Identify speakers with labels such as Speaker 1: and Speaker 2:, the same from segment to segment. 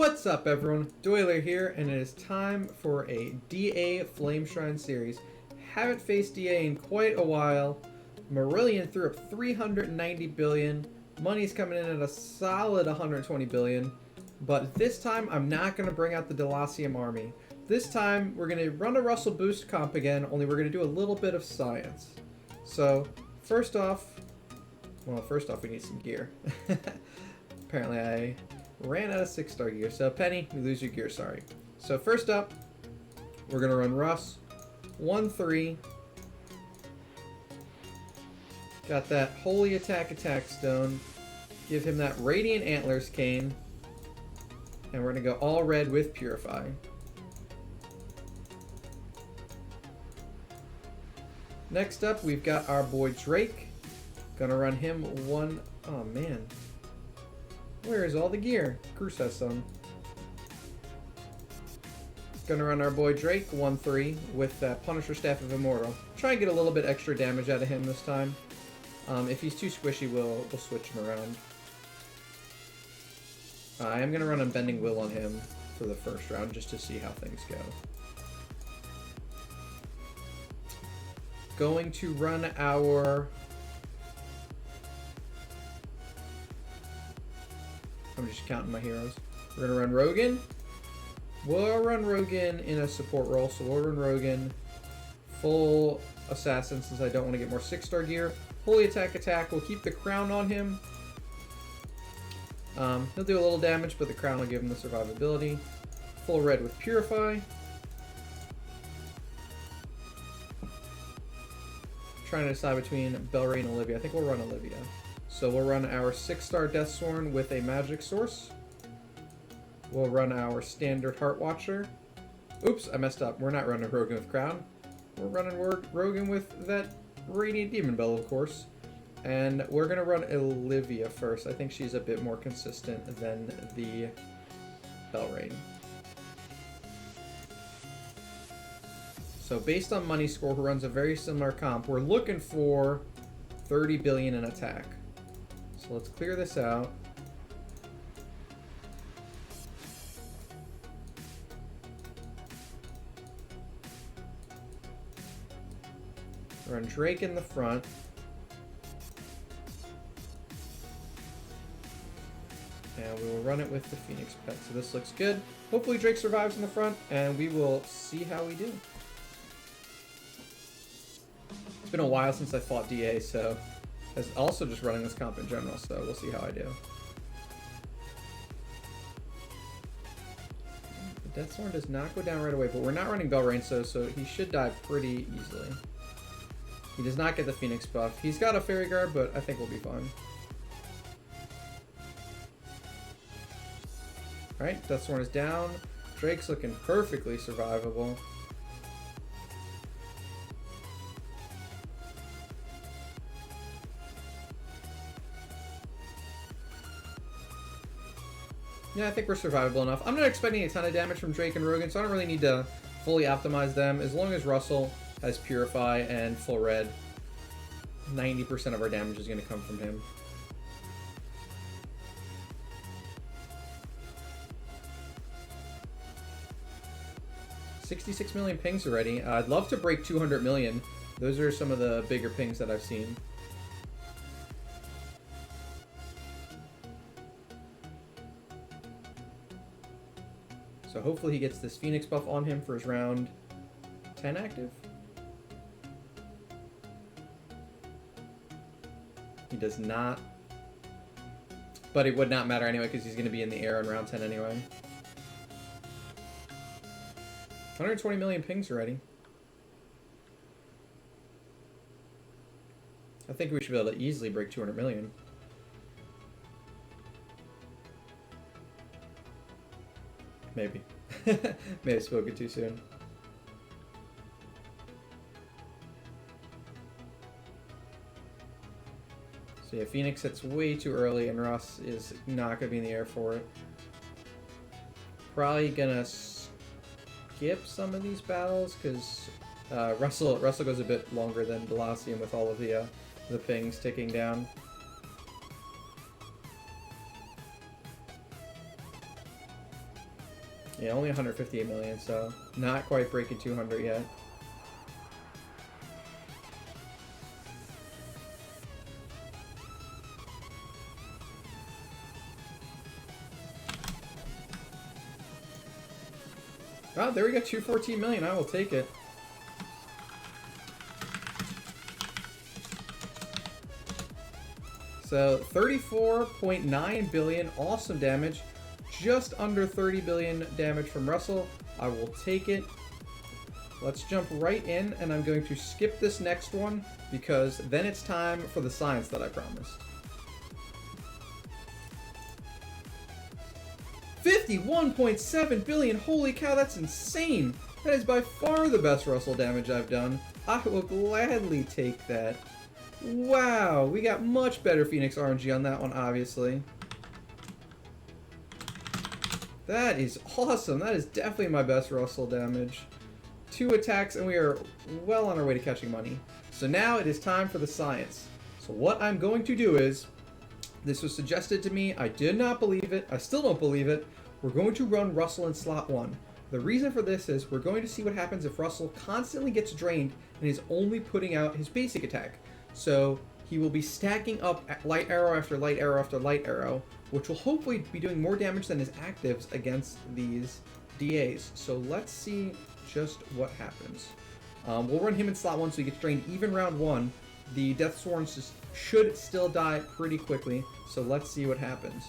Speaker 1: What's up everyone, Doyler here, and it is time for a DA Flame Shrine series. Haven't faced DA in quite a while. Marillion threw up 390 billion. Money's coming in at a solid 120 billion. But this time, I'm not going to bring out the Delacium army. This time, we're going to run a Russell boost comp again, only we're going to do a little bit of science. So, first off, we need some gear. Apparently I ran out of 6-star gear, so Penny, you lose your gear, sorry. So first up, we're gonna run Russ, 1-3. Got that Holy Attack Stone. Give him that Radiant Antlers cane. And we're gonna go all red with Purify. Next up, we've got our boy Drake. Gonna run him one, oh man. Where is all the gear? Cruz has some. Gonna run our boy Drake, 1-3, with that Punisher Staff of Immortal. Try and get a little bit extra damage out of him this time. If he's too squishy, we'll switch him around. I am gonna run Unbending Will on him for the first round, just to see how things go. Going to run our... I'm just counting my heroes. We're gonna run Rogan. We'll run Rogan in a support role, so we'll run Rogan full assassin since I don't want to get more 6-star gear. Holy attack. We'll keep the crown on him. He'll do a little damage, but the crown will give him the survivability. Full red with Purify. Trying to decide between Belray and Olivia. I think we'll run Olivia. So we'll run our 6-star Deathsworn with a magic source. We'll run our standard Heart Watcher. Oops, I messed up. We're not running Rogan with Crown. We're running Rogan with that Radiant Demon Bell, of course. And we're going to run Olivia first. I think she's a bit more consistent than the Belrain. So based on money score, who runs a very similar comp, we're looking for 30 billion in attack. So let's clear this out. Run Drake in the front. And we will run it with the Phoenix Pet. So this looks good. Hopefully Drake survives in the front, and we will see how we do. It's been a while since I fought DA, so it's also just running this comp in general, so we'll see how I do. The Deathsworn does not go down right away, but we're not running Belrain, so he should die pretty easily. He does not get the Phoenix buff. He's got a Fairy Guard, but I think we'll be fine. Alright, Deathsworn is down. Drake's looking perfectly survivable. Yeah, I think we're survivable enough. I'm not expecting a ton of damage from Drake and Rogan, so I don't really need to fully optimize them. As long as Russell has Purify and full red, 90% of our damage is going to come from him. $66 million pings already. I'd love to break 200 million. Those are some of the bigger pings that I've seen. So hopefully he gets this Phoenix buff on him for his round 10 active. He does not. But it would not matter anyway because he's going to be in the air in round 10 anyway. 120 million pings already. I think we should be able to easily break 200 million. Maybe. May have spoken too soon. So yeah, Phoenix hits way too early and Russ is not going to be in the air for it. Probably going to skip some of these battles because Russell goes a bit longer than Delacium with all of the pings ticking down. Yeah, only 158 million, so not quite breaking 200 yet. Oh, there we go, 214 million. I will take it. So 34.9 billion, awesome damage. Just under 30 billion damage from Russell. I will take it. Let's jump right in, and I'm going to skip this next one because then it's time for the science that I promised. 51.7 billion, holy cow, that's insane. That is by far the best Russell damage I've done. I will gladly take that. Wow, we got much better Phoenix RNG on that one, obviously. That is awesome. That is definitely my best Russell damage. 2 attacks, and we are well on our way to catching money. So now it is time for the science. So what I'm going to do is, this was suggested to me, I did not believe it, I still don't believe it. We're going to run Russell in slot 1. The reason for this is we're going to see what happens if Russell constantly gets drained and is only putting out his basic attack. So he will be stacking up light arrow after light arrow after light arrow, which will hopefully be doing more damage than his actives against these DAs. So let's see just what happens. We'll run him in slot 1 so he gets drained even round 1. The Deathsworns just should still die pretty quickly, so let's see what happens.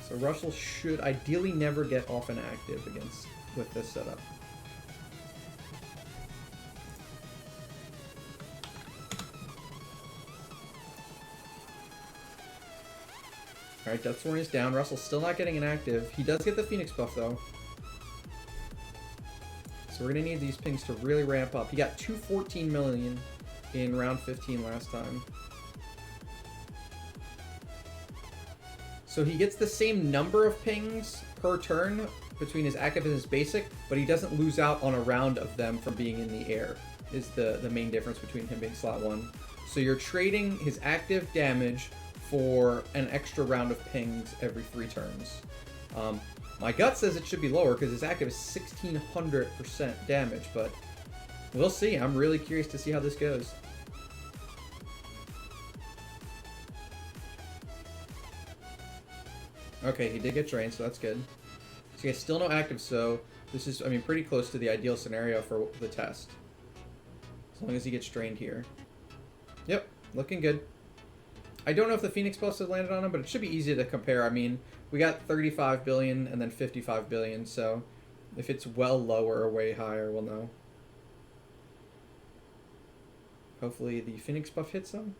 Speaker 1: So Russell should ideally never get off an active with this setup. Alright, Deathsworn is down. Russell's still not getting an active. He does get the Phoenix buff, though. So we're going to need these pings to really ramp up. He got 214 million in round 15 last time. So he gets the same number of pings per turn between his active and his basic, but he doesn't lose out on a round of them from being in the air, is the main difference between him being slot 1. So you're trading his active damage for an extra round of pings every 3 turns. My gut says it should be lower because his active is 1600% damage, but we'll see. I'm really curious to see how this goes. Okay, he did get drained, so that's good. So he has still no active, so this is, I mean, pretty close to the ideal scenario for the test. As long as he gets drained here. Yep, looking good. I don't know if the Phoenix buffs have landed on him, but it should be easy to compare. I mean, we got 35 billion and then 55 billion, so if it's well lower or way higher, we'll know. Hopefully the Phoenix buff hits him.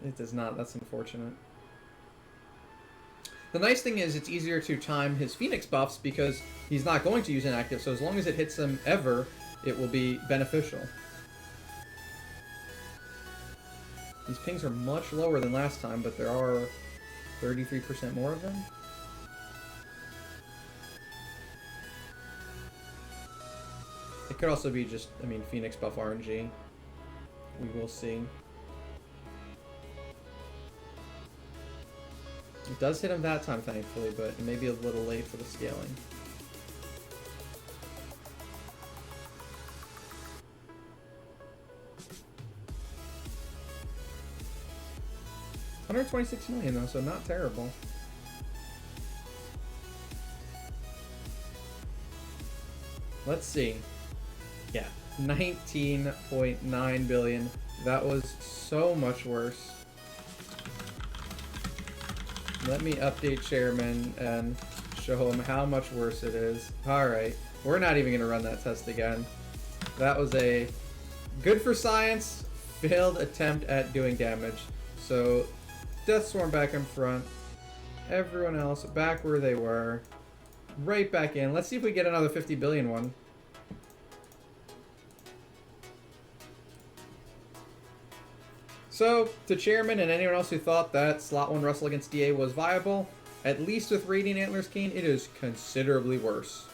Speaker 1: It does not. That's unfortunate. The nice thing is it's easier to time his Phoenix buffs because he's not going to use an active, so as long as it hits him ever, it will be beneficial. These pings are much lower than last time, but there are 33% more of them. It could also be just, I mean, Phoenix buff RNG. We will see. It does hit him that time, thankfully, but it may be a little late for the scaling. $126 million though, so not terrible. Let's see. Yeah, 19.9 billion. That was so much worse. Let me update Chairman and show him how much worse it is. Alright, we're not even going to run that test again. That was a good for science, failed attempt at doing damage. So, Deathswarm back in front. Everyone else back where they were. Right back in. Let's see if we get another 50 billion one. So, to Chairman and anyone else who thought that slot 1 Russell against DA was viable, At least with Radiant Antlers Cane, it is considerably worse.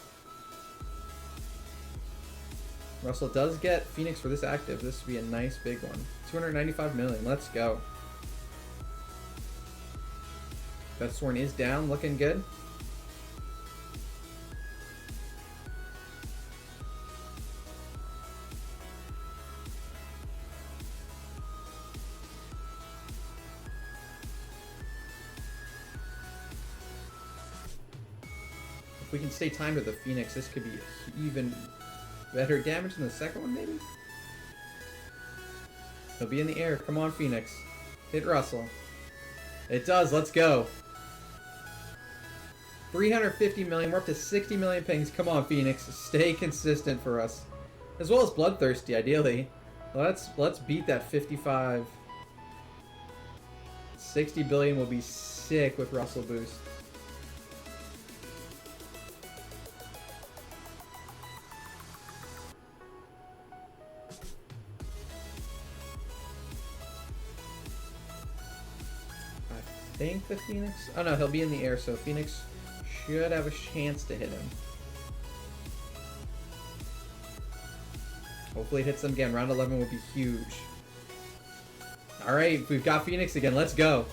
Speaker 1: Russell does get Phoenix for this active. This would be a nice big one. 295 million. Let's go. That Sworn is down, looking good. If we can stay timed with the Phoenix, this could be even better damage than the second one, maybe? He'll be in the air. Come on, Phoenix. Hit Russell. It does. Let's go. 350 million. We're up to 60 million pings. Come on, Phoenix. Stay consistent for us. As well as Bloodthirsty, ideally. Let's beat that 55. 60 billion will be sick with Russell boost. I think the Phoenix... Oh no, he'll be in the air, so Phoenix should have a chance to hit him. Hopefully it hits them again. Round 11 will be huge. Alright, we've got Phoenix again. Let's go.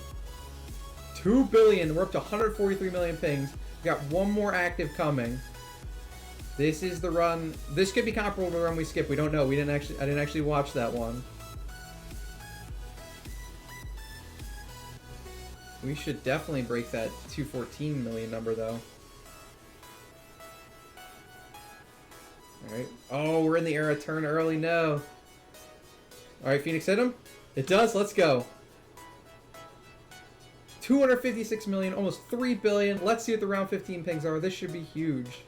Speaker 1: 2 billion. We're up to 143 million pings. We've got one more active coming. This is the run. This could be comparable to the run we skipped. We don't know. I didn't actually watch that one. We should definitely break that 214 million number, though. Alright. Oh, we're in the era. Turn early. No. Alright, Phoenix hit him. It does. Let's go. 256 million. Almost 3 billion. Let's see what the round 15 pings are. This should be huge.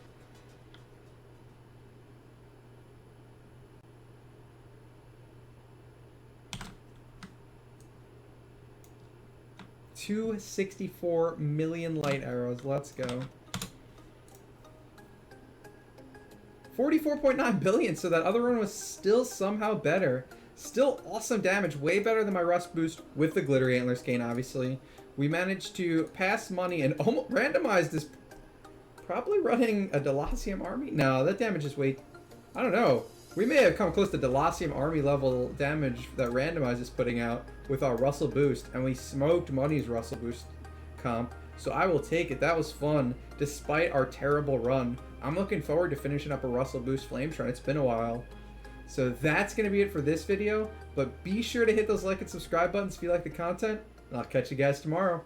Speaker 1: $264 million light arrows. Let's go. 44.9 billion. So that other one was still somehow better. Still awesome damage. Way better than my Rust boost with the Glittery Antlers Cane, obviously. We managed to pass money and almost randomize this. Probably running a Delacium army? No, that damage is way... I don't know. We may have come close to Delacium army level damage that Randomize is putting out with our Russell boost, and we smoked Money's Russell boost comp. So I will take it. That was fun, despite our terrible run. I'm looking forward to finishing up a Russell boost Flame Shrine. It's been a while. So that's going to be it for this video, but be sure to hit those like and subscribe buttons if you like the content, and I'll catch you guys tomorrow.